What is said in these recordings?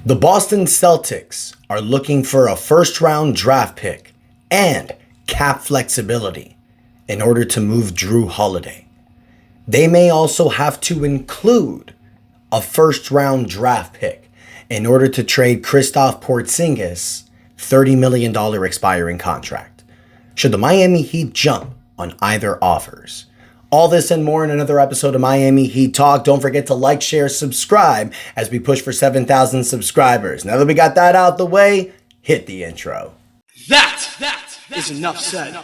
The Boston Celtics are looking for a first-round draft pick and cap flexibility in order to move Jrue Holiday. They may also have to include a first-round draft pick in order to trade Kristaps Porzingis' $30 million expiring contract. Should the Miami Heat jump on either offers? All this and more in another episode of Miami Heat Talk. Don't forget to like, share, subscribe as we push for 7,000 subscribers. Now that we got that out the way, hit the intro. That is enough said.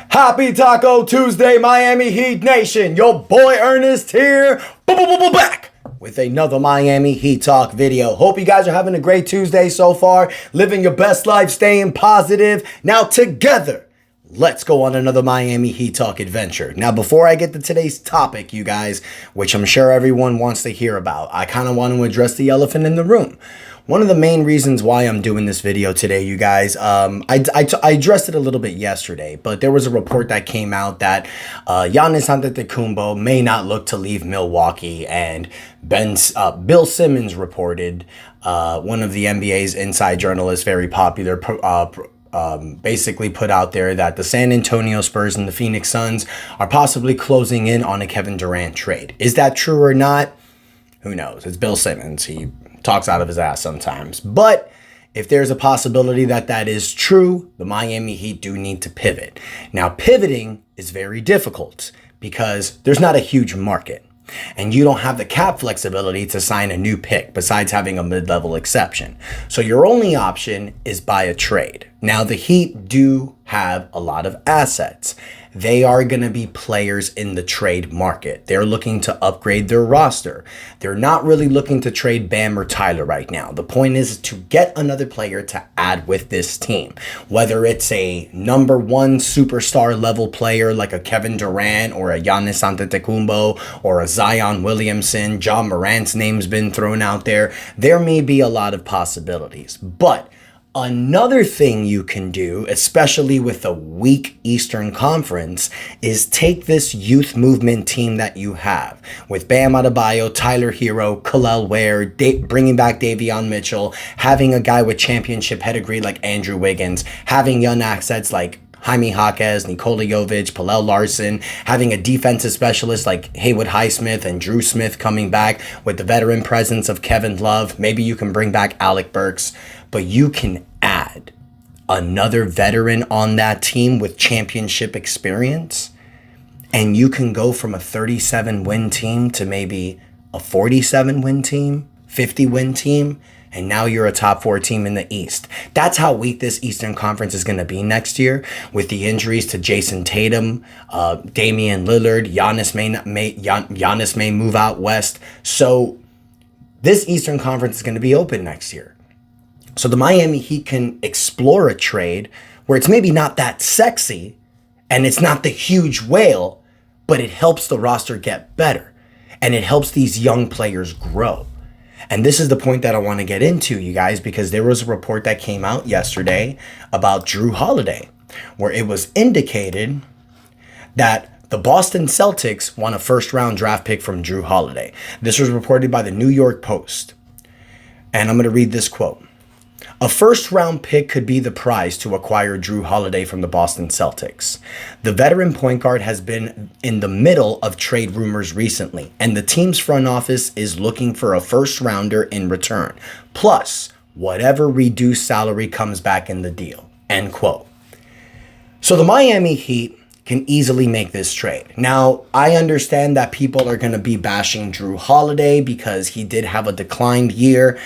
Happy Taco Tuesday, Miami Heat Nation. Your boy Ernest here, back with another Miami Heat Talk video. Hope you guys are having a great Tuesday so far, living your best life, staying positive. Now together, let's go on another Miami Heat Talk adventure. Now, before I get to today's topic, you guys, which I'm sure everyone wants to hear about, I kind of want to address the elephant in the room. One of the main reasons why I'm doing this video today, you guys, I addressed it a little bit yesterday, but there was a report that came out that Giannis Antetokounmpo may not look to leave Milwaukee, and Bill Simmons reported, one of the NBA's inside journalists, very popular, basically put out there that the San Antonio Spurs and the Phoenix Suns are possibly closing in on a Kevin Durant trade. Is that true or not? Who knows? It's Bill Simmons. He talks out of his ass sometimes. But if there's a possibility that that is true, the Miami Heat do need to pivot. Now, pivoting is very difficult because there's not a huge market. And you don't have the cap flexibility to sign a new pick besides having a mid-level exception. So your only option is by a trade. Now, the Heat do have a lot of assets. They are going to be players in the trade market. They're looking to upgrade their roster. They're not really looking to trade Bam or Tyler right now. The point is to get another player to add with this team. Whether it's a number one superstar level player like a Kevin Durant or a Giannis Antetokounmpo or a Zion Williamson, John Morant's name's been thrown out there. There may be a lot of possibilities. But another thing you can do, especially with a weak Eastern Conference, is take this youth movement team that you have with Bam Adebayo, Tyler Hero, Kel'el Ware, bringing back Davion Mitchell, having a guy with championship pedigree like Andrew Wiggins, having young assets like Jaime Jaquez, Nikola Jovic, Paolo Larson, having a defensive specialist like Haywood Highsmith and Drew Smith coming back with the veteran presence of Kevin Love. Maybe you can bring back Alec Burks, but you can add another veteran on that team with championship experience, and you can go from a 37-win team to maybe a 47-win team, 50-win team, and now you're a top 4 team in the East. That's how weak this Eastern Conference is going to be next year with the injuries to Jason Tatum, Damian Lillard. Giannis may move out west. So this Eastern Conference is going to be open next year. So the Miami Heat can explore a trade where it's maybe not that sexy and it's not the huge whale, but it helps the roster get better and it helps these young players grow. And this is the point that I want to get into, you guys, because there was a report that came out yesterday about Jrue Holiday, where it was indicated that the Boston Celtics want a first-round draft pick from Jrue Holiday. This was reported by the New York Post. And I'm going to read this quote. A first-round pick could be the prize to acquire Jrue Holiday from the Boston Celtics. The veteran point guard has been in the middle of trade rumors recently, and the team's front office is looking for a first-rounder in return, plus whatever reduced salary comes back in the deal. End quote. So the Miami Heat can easily make this trade. Now, I understand that people are going to be bashing Jrue Holiday because he did have a declined year.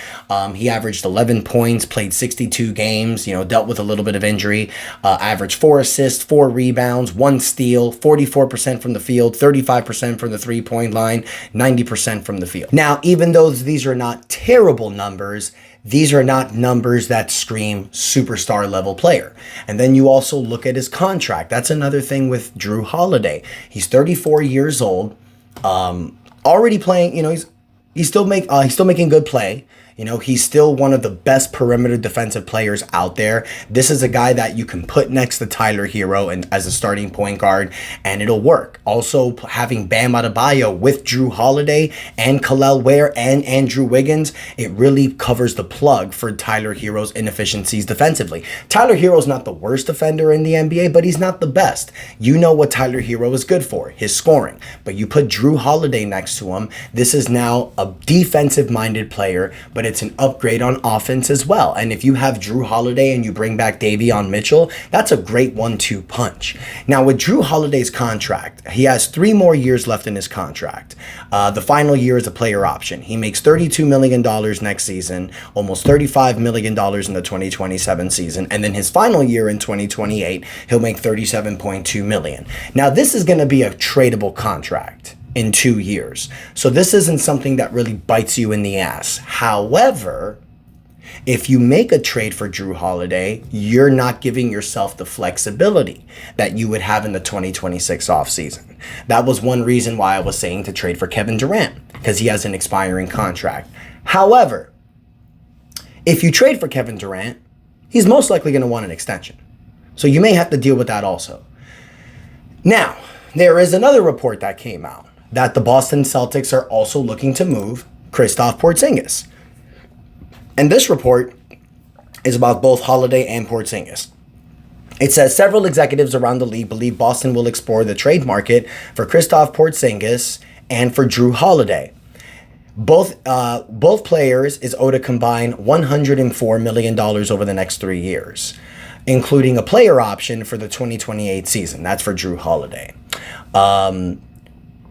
He averaged 11 points, played 62 games, dealt with a little bit of injury, averaged 4 assists, 4 rebounds, 1 steal, 44% from the field, 35% from the three-point line, 90% from the field. Now, even though these are not terrible numbers, these are not numbers that scream superstar level player. And then you also look at his contract. That's another thing with Jrue Holiday. He's 34 years old, already playing, he's still making good play. You know, he's still one of the best perimeter defensive players out there. This is a guy that you can put next to Tyler Hero and as a starting point guard, and it'll work. Also, having Bam Adebayo with Jrue Holiday and Kel'el Ware and Andrew Wiggins, it really covers the plug for Tyler Hero's inefficiencies defensively. Tyler Hero's not the worst defender in the NBA, but he's not the best. You know what Tyler Hero is good for, his scoring. But you put Jrue Holiday next to him, this is now a defensive-minded player, but it's an upgrade on offense as well. And if you have Jrue Holiday and you bring back Davion Mitchell, that's a great 1-2 punch. Now, with Jrue Holiday's contract, he has 3 more years left in his contract. The final year is a player option. He makes $32 million next season, almost $35 million in the 2027 season, and then his final year in 2028, he'll make $37.2 million. Now, this is going to be a tradable contract in 2 years. So this isn't something that really bites you in the ass. However, if you make a trade for Jrue Holiday, you're not giving yourself the flexibility that you would have in the 2026 offseason. That was one reason why I was saying to trade for Kevin Durant, because he has an expiring contract. However, if you trade for Kevin Durant, he's most likely going to want an extension. So you may have to deal with that also. Now, there is another report that came out that the Boston Celtics are also looking to move Kristaps Porzingis. And this report is about both Holiday and Porzingis. It says several executives around the league believe Boston will explore the trade market for Kristaps Porzingis and for Jrue Holiday. Both players is owed a combined $104 million over the next 3 years, including a player option for the 2028 season. That's for Jrue Holiday.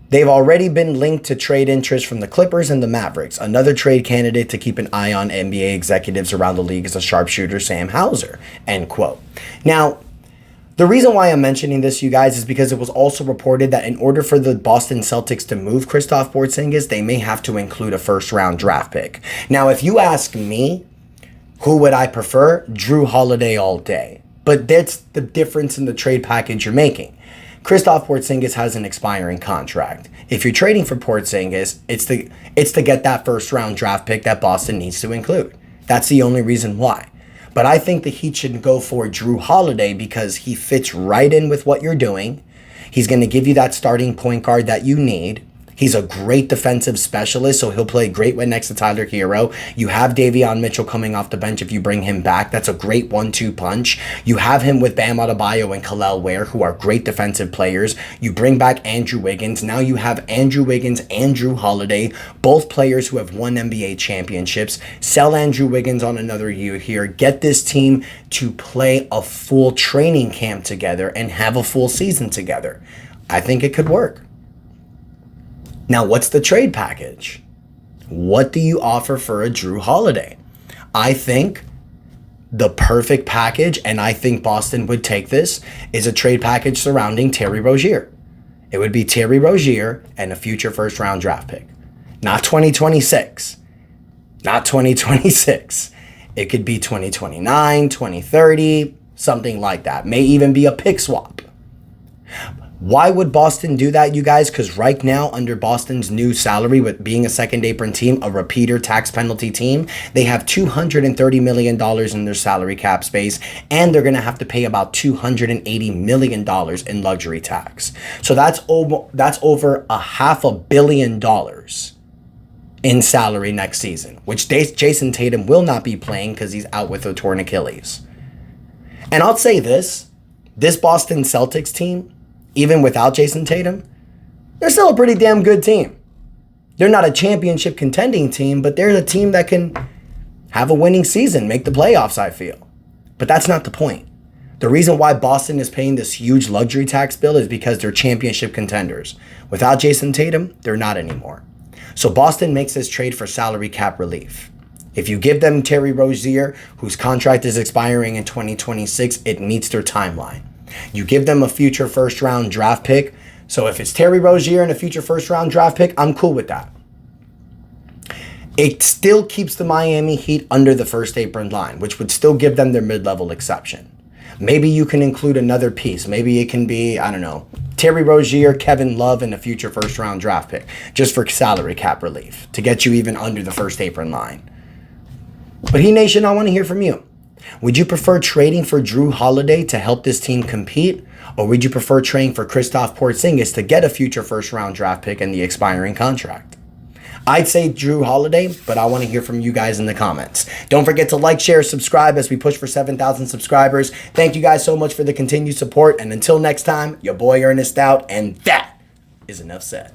They've already been linked to trade interest from the Clippers and the Mavericks. Another trade candidate to keep an eye on NBA executives around the league is a sharpshooter, Sam Hauser, end quote. Now, the reason why I'm mentioning this, you guys, is because it was also reported that in order for the Boston Celtics to move Kristaps Porzingis, they may have to include a first-round draft pick. Now, if you ask me, who would I prefer? Jrue Holiday all day. But that's the difference in the trade package you're making. Kristaps Porzingis has an expiring contract. If you're trading for Porzingis, it's to get that first-round draft pick that Boston needs to include. That's the only reason why. But I think the Heat should go for Jrue Holiday because he fits right in with what you're doing. He's going to give you that starting point guard that you need. He's a great defensive specialist, so he'll play great when next to Tyler Hero. You have Davion Mitchell coming off the bench if you bring him back. That's a great 1-2 punch. You have him with Bam Adebayo and Kel'el Ware, who are great defensive players. You bring back Andrew Wiggins. Now you have Andrew Wiggins and Jrue Holiday, both players who have won NBA championships. Sell Andrew Wiggins on another year here. Get this team to play a full training camp together and have a full season together. I think it could work. Now, what's the trade package? What do you offer for a Jrue Holiday? I think the perfect package, and I think Boston would take this, is a trade package surrounding Terry Rozier. It would be Terry Rozier and a future first-round draft pick. Not 2026. Not 2026. It could be 2029, 2030, something like that. May even be a pick swap. Why would Boston do that, you guys? Because right now, under Boston's new salary, with being a second apron team, a repeater tax penalty team, they have $230 million in their salary cap space, and they're going to have to pay about $280 million in luxury tax. So that's over $500 million in salary next season, which Jason Tatum will not be playing because he's out with a torn Achilles. And I'll say this Boston Celtics team, even without Jason Tatum, they're still a pretty damn good team. They're not a championship contending team, but they're a team that can have a winning season, make the playoffs, I feel. But that's not the point. The reason why Boston is paying this huge luxury tax bill is because they're championship contenders. Without Jason Tatum, they're not anymore. So Boston makes this trade for salary cap relief. If you give them Terry Rozier, whose contract is expiring in 2026, it meets their timeline. You give them a future first-round draft pick. So if it's Terry Rozier and a future first-round draft pick, I'm cool with that. It still keeps the Miami Heat under the first apron line, which would still give them their mid-level exception. Maybe you can include another piece. Maybe it can be, I don't know, Terry Rozier, Kevin Love, and a future first-round draft pick, just for salary cap relief, to get you even under the first apron line. But Heat Nation, I want to hear from you. Would you prefer trading for Jrue Holiday to help this team compete? Or would you prefer trading for Kristaps Porzingis to get a future first-round draft pick and the expiring contract? I'd say Jrue Holiday, but I want to hear from you guys in the comments. Don't forget to like, share, subscribe as we push for 7,000 subscribers. Thank you guys so much for the continued support. And until next time, your boy Ernest out, and that is enough said.